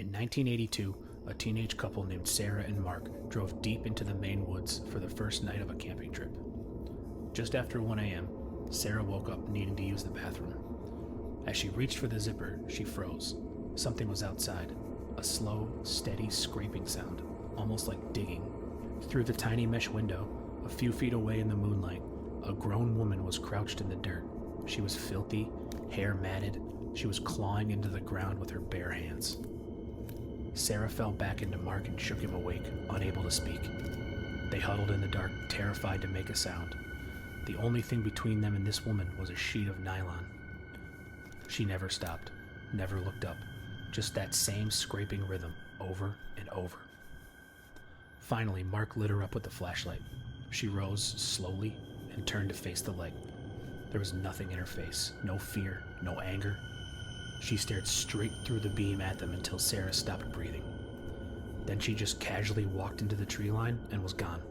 In 1982, a teenage couple named Sarah and Mark drove deep into the Maine woods for the first night of a camping trip. Just after 1 a.m., Sarah woke up needing to use the bathroom. As she reached for the zipper, she froze. Something was outside, a slow, steady scraping sound, almost like digging. Through the tiny mesh window, a few feet away in the moonlight, a grown woman was crouched in the dirt. She was filthy, hair matted. She was clawing into the ground with her bare hands. Sarah fell back into Mark and shook him awake, unable to speak. They huddled in the dark, terrified to make a sound. The only thing between them and this woman was a sheet of nylon. She never stopped, never looked up, just that same scraping rhythm, over and over. Finally, Mark lit her up with the flashlight. She rose slowly and turned to face the light. There was nothing in her face, no fear, no anger. She stared straight through the beam at them until Sarah stopped breathing. Then she just casually walked into the tree line and was gone.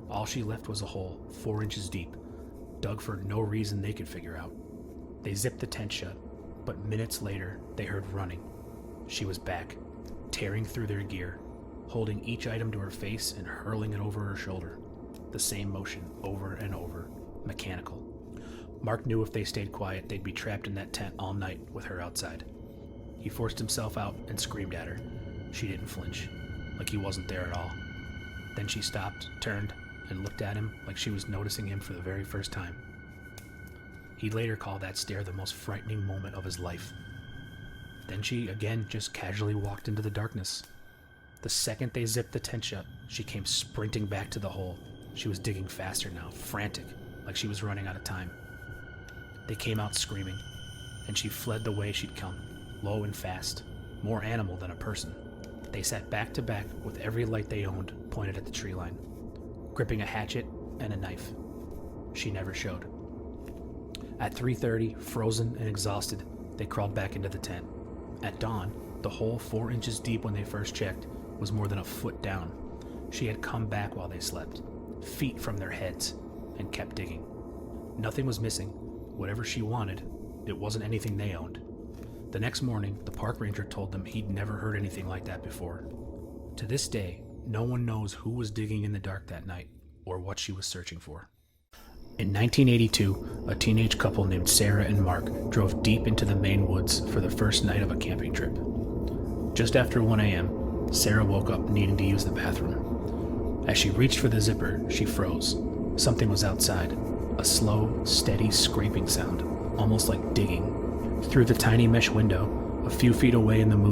All she left was a hole 4 inches deep, dug for no reason they could figure out. They zipped the tent shut, but minutes later they heard running. She was back, tearing through their gear, holding each item to her face and hurling it over her shoulder. The same motion over and over, mechanical. Mark knew if they stayed quiet, they'd be trapped in that tent all night with her outside. He forced himself out and screamed at her. She didn't flinch, like he wasn't there at all. Then she stopped, turned, and looked at him like she was noticing him for the very first time. He'd later call that stare the most frightening moment of his life. Then she, again, just casually walked into the darkness. The second they zipped the tent shut, she came sprinting back to the hole. She was digging faster now, frantic, like she was running out of time. They came out screaming, and she fled the way she'd come, low and fast, more animal than a person. They sat back to back with every light they owned pointed at the tree line, gripping a hatchet and a knife. She never showed. At 3:30, frozen and exhausted, they crawled back into the tent. At dawn, the hole 4 inches deep when they first checked was more than a foot down. She had come back while they slept, feet from their heads, and kept digging. Nothing was missing. Whatever she wanted, it wasn't anything they owned. The next morning, the park ranger told them he'd never heard anything like that before. To this day, no one knows who was digging in the dark that night or what she was searching for. In 1982, a teenage couple named Sarah and Mark drove deep into the Maine woods for the first night of a camping trip. Just after 1 a.m., Sarah woke up needing to use the bathroom. As she reached for the zipper, she froze. Something was outside, a slow, steady scraping sound, almost like digging. Through the tiny mesh window, a few feet away in the moonlight,